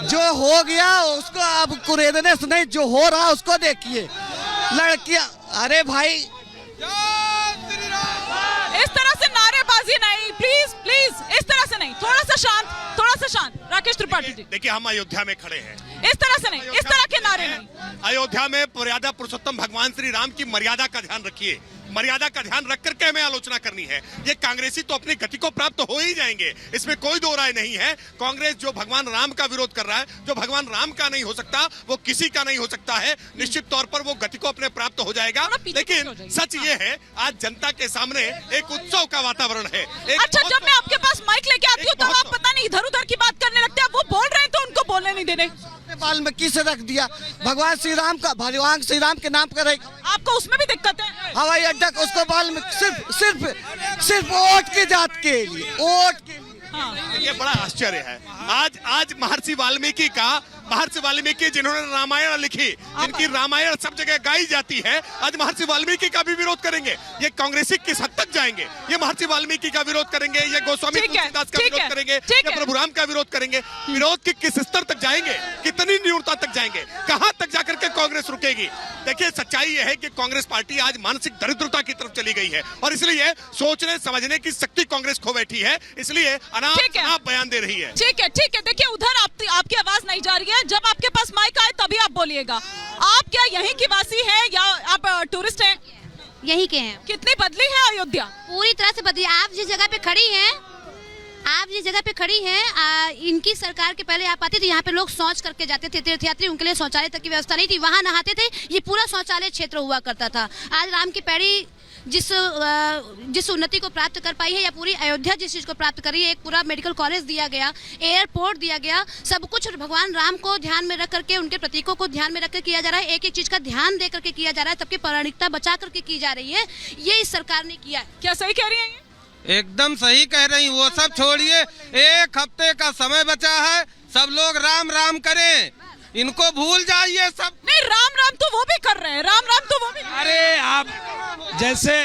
जो हो गया उसको अब कुरेदने से नहीं, जो हो रहा उसको देखिए। लड़कियां, अरे भाई इस तरह से नारेबाजी नहीं, प्लीज प्लीज, इस तरह से नहीं, थोड़ा सा शांत। राकेश त्रिपाठी जी, देखिए हम अयोध्या में खड़े हैं, इस तरह से नहीं, इस तरह के नारे नहीं। अयोध्या में मर्यादा पुरुषोत्तम भगवान श्री राम की मर्यादा का ध्यान रखिए। मर्यादा का ध्यान रख करके हमें आलोचना करनी है। ये कांग्रेसी तो अपनी गति को प्राप्त हो ही जाएंगे, इसमें कोई दो राय नहीं है। कांग्रेस जो भगवान राम का विरोध कर रहा है, जो भगवान राम का नहीं हो सकता वो किसी का नहीं हो सकता है। निश्चित तौर पर वो गति को अपने प्राप्त हो जाएगा। लेकिन सच ये है, आज जनता के सामने एक उत्सव का वातावरण है। अच्छा, जब मैं आपके पास माइक लेके आती हूँ तो आप पता नहीं इधर उधर की बात करने लगते हैं। वो बोल रहे हैं तो उनको बोलने नहीं दे रहे। वाल्मीकि से रख दिया, भगवान श्री राम का, भगवान श्री राम के नाम पर आपको उसमें भी दिक्कत है? हवाई अड्डा उसको वाल्मीकि सिर्फ वोट की जात के लिए, वोट के लिए। ये बड़ा आश्चर्य है। आज महर्षि वाल्मीकि जिन्होंने रामायण लिखी, जिनकी रामायण सब जगह गाई जाती है, आज महर्षि वाल्मीकि का भी विरोध करेंगे। ये कांग्रेसी किस हद तक जाएंगे? ये महर्षि वाल्मीकि का विरोध करेंगे, ये गोस्वामी तुलसीदास का विरोध करेंगे, ये प्रभु राम का विरोध करेंगे। विरोध के किस स्तर तक जाएंगे? कितनी न्यूनता तक जाएंगे? कहां तक जाकर के कांग्रेस रुकेगी? देखिए सच्चाई यह है कि कांग्रेस पार्टी आज मानसिक दरिद्रता की तरफ चली गई है और इसलिए सोचने समझने की शक्ति कांग्रेस खो बैठी है, इसलिए अनाप बयान दे रही है। ठीक है। देखिए उधर आपकी आवाज नहीं जा रही है, जब आपके पास माइक आए तभी आप बोलिएगा। आप क्या यहीं की वासी हैं या आप टूरिस्ट हैं? यहीं के हैं। कितनी बदली है अयोध्या? पूरी तरह से बदली। आप जिस जगह पे खड़ी हैं, इनकी सरकार के पहले आप आते थे, यहाँ पे लोग शौच करके जाते थे, तीर्थयात्री, उनके लिए शौचालय तक की व्यवस्था नहीं थी, वहाँ नहाते थे। ये पूरा शौचालय क्षेत्र हुआ करता था। आज राम की पैड़ी जिस उन्नति को प्राप्त कर पाई है, या पूरी अयोध्या जिस चीज को प्राप्त करी है, एक पूरा मेडिकल कॉलेज दिया गया, एयरपोर्ट दिया गया, सब कुछ भगवान राम को ध्यान में रख करके, उनके प्रतीकों को ध्यान में रख कर किया जा रहा है। एक एक चीज का ध्यान दे करके किया जा रहा है, सबकी पौराणिकता बचा करके की जा रही है। ये इस सरकार ने किया है। क्या सही कह रही है? एकदम सही कह रही। वो सब छोड़िए, एक हफ्ते का समय बचा है, सब लोग राम राम करें, इनको भूल जाइए सब। नहीं, राम राम तो वो भी कर रहे हैं, राम राम तो वो भी। अरे आप जैसे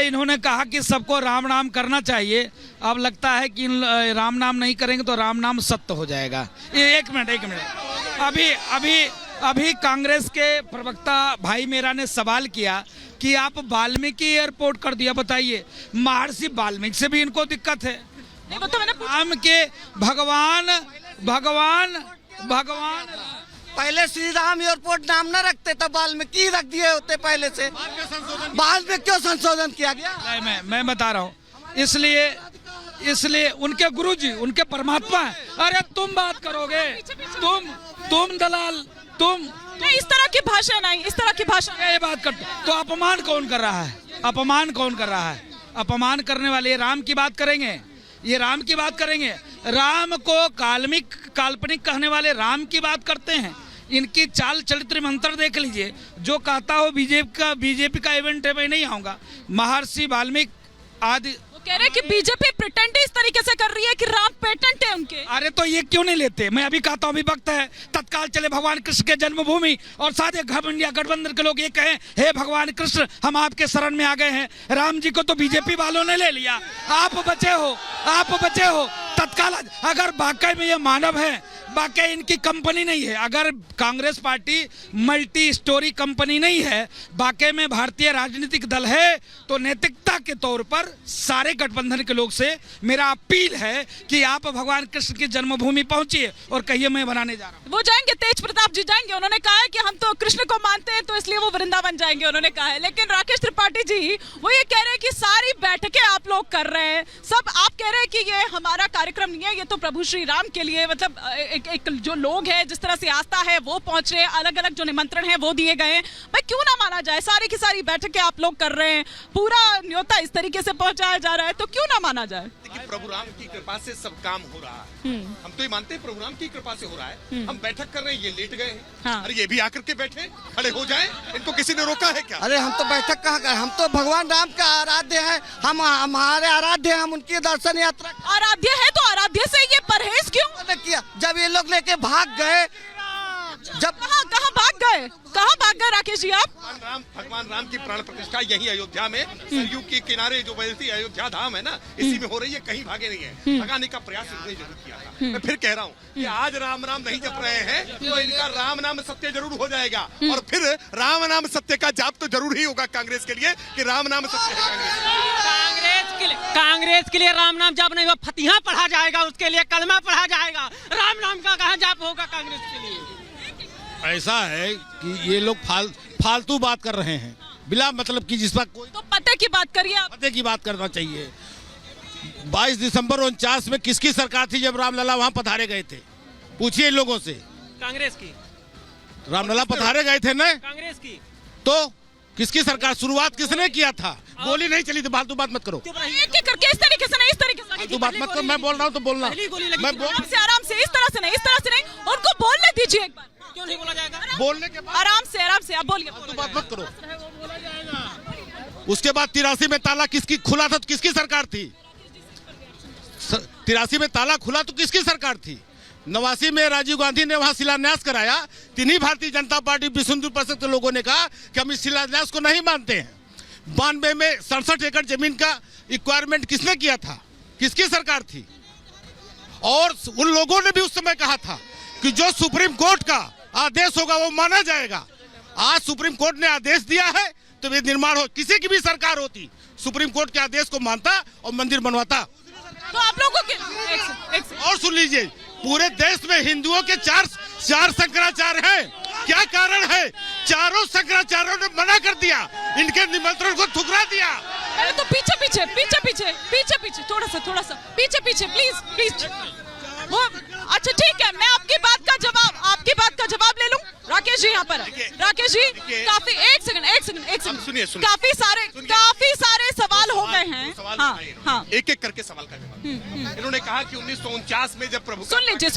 इन्होंने कहा कि सबको राम नाम करना चाहिए, अब लगता है कि राम नाम नहीं करेंगे तो राम नाम सत्य हो जाएगा। ये एक मिनट अभी कांग्रेस के प्रवक्ता भाई मेरा ने सवाल किया कि आप वाल्मीकि एयरपोर्ट कर दिया, बताइए महर्षि वाल्मीकि से भी इनको दिक्कत है। नहीं, वो तो मैंने राम के भगवान पहले श्री राम एयरपोर्ट नाम न रखते तब वाल्मीकि रख दिए होते पहले से। बाद में क्यों संशोधन किया गया? नहीं, मैं बता रहा हूँ, इसलिए उनके गुरुजी, उनके परमात्मा है। अरे तुम बात करोगे, तुम दलाल, तुम नहीं, इस तरह की भाषा नहीं, इस तरह की भाषा। ये बात करते तो अपमान कौन कर रहा है? अपमान करने वाले राम की बात करेंगे, ये राम की बात करेंगे। राम को काल्पनिक कहने वाले राम की बात करते हैं। इनकी चाल चरित्र मंत्र देख लीजिए। जो कहता हो बीजेपी का इवेंट है, मैं नहीं आऊंगा। महर्षि वाल्मीकि आदि कह रहे हैं कि बीजेपी प्रिटेंड इस तरीके से कर रही है कि राम पेटेंट है उनके। अरे तो ये क्यों नहीं लेते? मैं अभी कहता हूँ, अभी वक्त है, तत्काल चले भगवान कृष्ण के जन्मभूमि और सारे इंडिया गठबंधन के लोग ये कहें, हे भगवान कृष्ण हम आपके शरण में आ गए हैं। राम जी को तो बीजेपी वालों ने ले लिया, आप बचे हो तत्काल। अगर वाकई में ये मानव है, वाकई इनकी कंपनी नहीं है, अगर Congress party multi storey company नहीं है, वाकई में भारतीय राजनीतिक दल है, तो नैतिकता के तौर पर सारे गठबंधन के लोग से मेरा अपील है कि आप भगवान कृष्ण की जन्मभूमि पहुंचिए और कहिए मैं बनाने जा रहा हूं। वो जाएंगे, तेज प्रताप जी जाएंगे। उन्होंने कहा है कि हम तो कृष्ण को मानते हैं तो इसलिए वो वृंदावन जाएंगे, उन्होंने कहा है। लेकिन राकेश त्रिपाठी जी वो ये कह रहे हैं कि सारी बैठकें आप लोग कर रहे हैं, सब आप कह रहे हैं कि ये हमारा कार्यक्रम नहीं है, ये तो प्रभु श्री राम के लिए, मतलब एक जो लोग हैं, जिस तरह से आस्था है वो पहुंच रहे हैं, अलग अलग जो निमंत्रण है वो दिए गए हैं। भाई क्यों ना माना जाए? सारी की सारी बैठकें आप लोग कर रहे हैं, पूरा न्योता इस तरीके से पहुंचाया जा रहा है, तो क्यों ना माना जाए? देखिए प्रभु राम की कृपा से सब काम हो रहा है, हम तो ये मानते हैं प्रभु राम की कृपा से हो रहा है। हम बैठक कर रहे हैं, ये लेट गए हैं। हाँ। अरे ये भी आकर के बैठे, खड़े हो जाएं, इनको किसी ने रोका है क्या? अरे हम तो बैठक कहाँ कर, हम तो भगवान राम का आराध्य है, हमारे आराध्य है, हम उनकी दर्शन यात्रा। आराध्य है तो आराध्य से ये परहेज क्यों किया? जब ये लोग लेके भाग गए, जब कहाँ भाग गए राकेश जी आप? भगवान राम की प्राण प्रतिष्ठा यही अयोध्या में सरयू के किनारे जो वैसी अयोध्या धाम है ना, इसी में हो रही है, कहीं भागे नहीं है। भगाने का प्रयास इन्होंने जरूर किया था। मैं फिर कह रहा हूँ कि आज राम राम नहीं जप रहे हैं तो इनका राम नाम सत्य जरूर हो जाएगा, और फिर राम नाम सत्य का जाप तो जरूर ही होगा कांग्रेस के लिए कि राम नाम सत्य है। कांग्रेस के लिए राम नाम जाप नहीं होगा, फतिहा पढ़ा जाएगा, उसके लिए कलमा पढ़ा जाएगा। राम नाम का कहाँ जाप होगा कांग्रेस के लिए? ऐसा है कि ये लोग फालतू बात कर रहे हैं बिना मतलब की, जिस पर कोई तो पते की बात करिए आप। पते की बात करना चाहिए। 22 दिसंबर 49 में किसकी सरकार थी जब रामलला वहां पधारे गए थे? पूछिए लोगों से। कांग्रेस की। रामलला पधारे गए थे ना, कांग्रेस की। तो किसकी सरकार, शुरुआत किसने किया था? गोली नहीं चली थी। फालतू बात मत करो, एक करके इस तरीके से फालतू बात मत करो। मैं बोल रहा हूँ तो बोलना। आराम से, इस तरह से नहीं, उनको बोलने दीजिए एक बार। क्यों नहीं बोला जाएगा? बोलने के बाद आराम से आप बोलिए। फालतू बात मत करो। उसके बाद 83 में ताला किसकी खुला था? तो किसकी सरकार थी? 83 में ताला खुला तो किसकी सरकार थी? 89 में राजीव गांधी ने वहां शिलान्यास कराया। तिन्ही भारतीय जनता पार्टी विश्व हिंदू परिषद के लोगों ने कहा कि हम इस शिलान्यास को नहीं मानते हैं। 92 में 67 एकड़ जमीन का रिक्वायरमेंट किसने किया था? किसकी सरकार थी? और उन लोगों ने भी उस समय कहा था कि जो सुप्रीम कोर्ट का आदेश होगा वो माना जाएगा। आज सुप्रीम कोर्ट ने आदेश दिया है तो ये निर्माण हो, किसी की भी सरकार होती सुप्रीम कोर्ट के आदेश को मानता और मंदिर बनवाता। तो आप लोगों के एक से। और सुन लीजिए, पूरे देश में हिंदुओं के चार शंकराचार्य हैं। क्या कारण है? चारों शंकराचार्यों ने मना कर दिया, इनके निमंत्रण को ठुकरा दिया। अरे तो पीछे थोड़ा सा पीछे प्लीज। वो अच्छा ठीक है, मैं आपकी बात का जवाब ले लूं। राकेश जी यहाँ पर, राकेश जी काफी एक सेकंड सुनिए। काफी सारे सवाल हो गए हैं। हाँ। एक करके सवाल का जवाब। इन्होंने कहा कि 1949 में जब प्रभु सुन लीजिए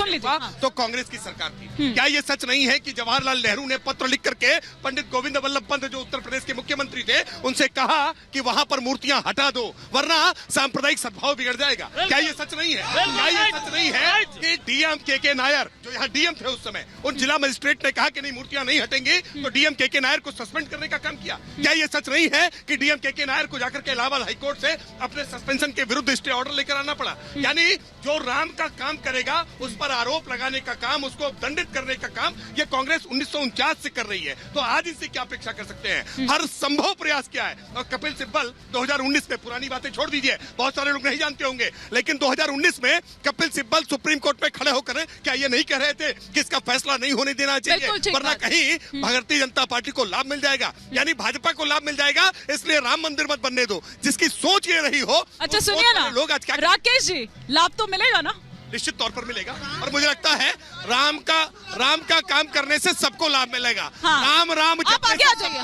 तो कांग्रेस की सरकार थी। क्या ये सच नहीं है कि जवाहरलाल नेहरू ने पत्र लिख करके पंडित गोविंद वल्लभ पंत जो उत्तर प्रदेश के मुख्यमंत्री थे उनसे कहा कि वहां पर मूर्तियां हटा दो वरना सांप्रदायिक सद्भाव बिगड़ जाएगा? क्या ये सच नहीं है? कि डीएम के नायर जो यहाँ डीएम थे उस समय, उन जिला मजिस्ट्रेट ने कहा कि नहीं मूर्तियां नहीं हटेंगी, तो डीएम के नायर को सस्पेंड करने का काम किया। क्या ये सच नहीं है कि डीएम के नायर को जाकर के इलाहाबाद हाईकोर्ट से अपने सस्पेंशन के विरुद्ध स्टे ऑर्डर लेकर आना पड़ा? यानी जो राम का काम करेगा उस पर आरोप लगाने का काम, उसको दंडित करने का काम ये कांग्रेस 1949 से कर रही है। तो आज इससे क्या अपेक्षा कर सकते हैं? हर संभव प्रयास किया है। और कपिल सिब्बल 2019 में, पुरानी बातें छोड़ दीजिए, बहुत सारे लोग नहीं जानते होंगे, लेकिन 2019 में कपिल सिब्बल सुप्रीम कोर्ट में खड़े होकर क्या ये नहीं कह रहे थे कि इसका फैसला नहीं होने देना चाहिए वरना कहीं भारतीय जनता पार्टी को लाभ मिल जाएगा, यानी भाजपा को लाभ मिल जाएगा, इसलिए राम मंदिर मत बनने दो। जिसकी सोच ये रही हो, अच्छा सुनिए ना लोग आज क्या, राकेश जी लाभ तो मिलेगा ना? निश्चित तौर पर मिलेगा, और मुझे लगता है राम का काम करने से सबको लाभ मिलेगा। हाँ। राम आप आगे आ जाइए,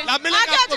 लाभ मिलेगा।